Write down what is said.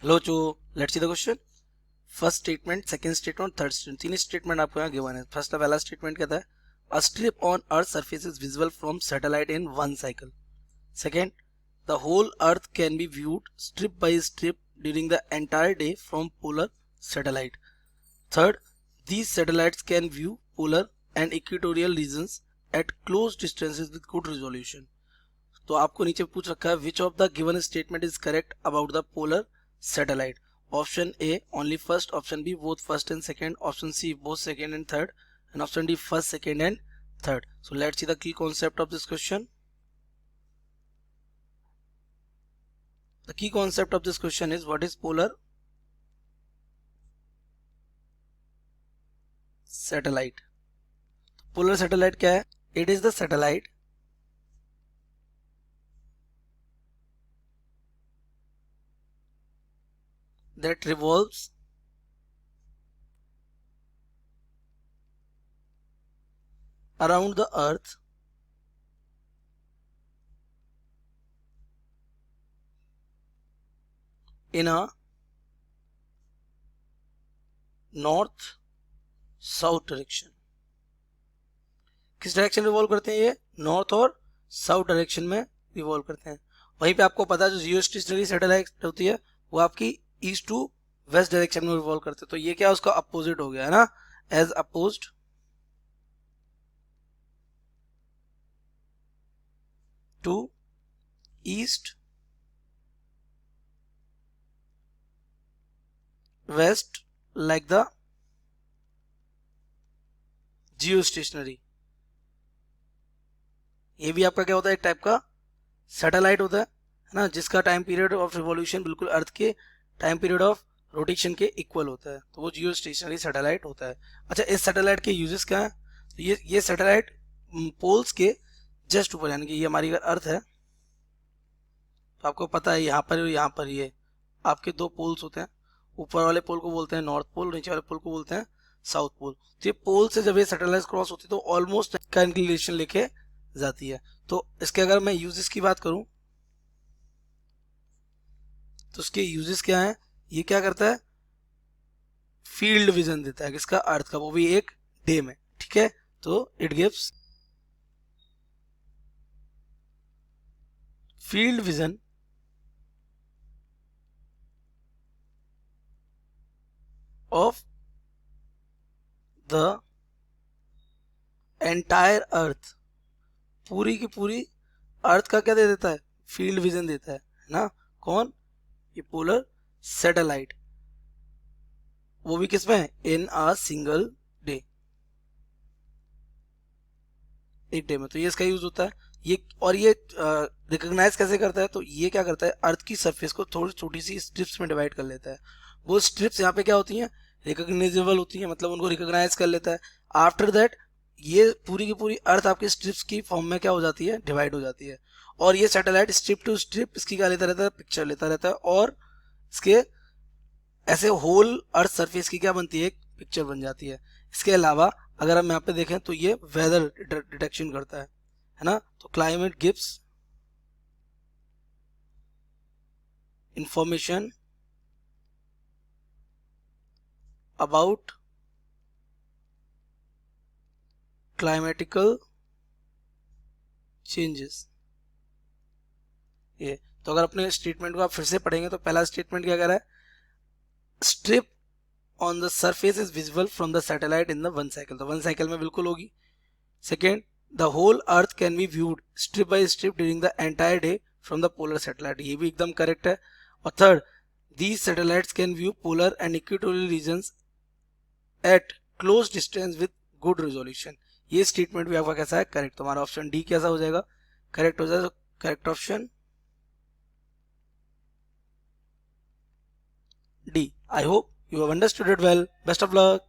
Hello जो let's see the question. First statement, second statement, third statement, तीन statement आपको यहाँ गिवन है। फर्स्ट पहला स्टेटमेंट कहता है a strip on earth surface is visible from satellite in one cycle. Second, the whole earth can be viewed strip by strip during the entire day from polar satellite. Third, these satellites can view polar and equatorial regions at close distances with good resolution। तो आपको नीचे पूछ रखा है which of the given statement is correct about the polar satellite. Option A only first, option B both first and second, option C both second and third, and option D first second and third. So let's see the key concept of this question. The key concept of this question is what is polar satellite। polar satellite क्या है? It is the satellite that revolves around the earth in a north south direction. किस direction revolve करते हैं ये? North और south direction में revolve करते हैं। वहीं पे आपको पता है जो जियो स्टेशनरी सैटेलाइट होती है वो आपकी ईस्ट टू वेस्ट डायरेक्शन में रिवॉल्व करते हैं। तो ये क्या उसका अपोजिट हो गया है ना, as opposed to east west like the geostationary. ये भी आपका क्या होता है? एक टाइप का सैटेलाइट होता है ना, जिसका टाइम पीरियड ऑफ रिवॉल्यूशन बिल्कुल अर्थ के टाइम पीरियड ऑफ रोटेशन के इक्वल होता है। तो वो जियो स्टेशनरी सैटेलाइट होता है। अच्छा, इस सैटेलाइट के यूजेस क्या है? तो ये सैटेलाइट पोल्स के जस्ट ऊपर, यानी कि ये हमारी अगर अर्थ है तो आपको पता है यहाँ पर और यहाँ पर ये आपके दो पोल्स होते हैं। ऊपर वाले पोल को बोलते हैं नॉर्थ पोल, नीचे वाले पोल को बोलते हैं साउथ पोल। तो ये पोल से जब ये सैटेलाइट क्रॉस होती है तो ऑलमोस्ट का इंक्लिनेशन लेके जाती है। तो इसके अगर मैं यूजेस की बात करूं तो उसके यूजेस क्या हैं? ये क्या करता है? फील्ड विजन देता है किसका? अर्थ का, वो भी एक डे में। ठीक है, तो it gives field vision of the entire earth. पूरी की पूरी अर्थ का क्या दे देता है? फील्ड विजन देता है ना। कौन? ये पोलर सैटेलाइट। वो भी किसमें? इन अ सिंगल डे, एक डे में। तो ये इसका यूज होता है। ये और ये रिकॉग्नाइज कैसे करता है? तो ये क्या करता है? अर्थ की सरफेस को थोड़ी छोटी सी स्ट्रिप्स में डिवाइड कर लेता है। वो स्ट्रिप्स यहाँ पे क्या होती हैं? रिकॉग्नाइजेबल होती हैं, मतलब उनको रिकॉग्नाइज कर लेता है। आफ्टर दैट ये पूरी की पूरी अर्थ आपके स्ट्रिप्स की फॉर्म में क्या हो जाती है? डिवाइड हो जाती है। और ये सैटेलाइट स्ट्रिप टू स्ट्रिप इसकी क्या लेता रहता है? पिक्चर लेता रहता है। और इसके ऐसे होल अर्थ सरफेस की क्या बनती है? एक पिक्चर बन जाती है। इसके अलावा अगर हम यहाँ पे देखें तो ये वेदर डिटेक्शन करता है ना। तो climate gives information about climatical changes. ये तो अगर अपने स्टेटमेंट को आप फिर से पढ़ेंगे तो पहला स्टेटमेंट क्या कह रहा है? Strip on the surface is visible from the satellite in the one cycle. तो वन साइकिल में बिल्कुल होगी। Second, the whole earth can be viewed strip by strip during the entire day from the polar satellite. ये भी एकदम correct है। और third, these satellites can view polar and equatorial regions at close distance with good resolution। ये statement भी आपका कैसा है? करेक्ट। तो हमारा ऑप्शन डी कैसा हो जाएगा? करेक्ट हो जाएगा। Correct option D. I hope you have understood it well. Best of luck.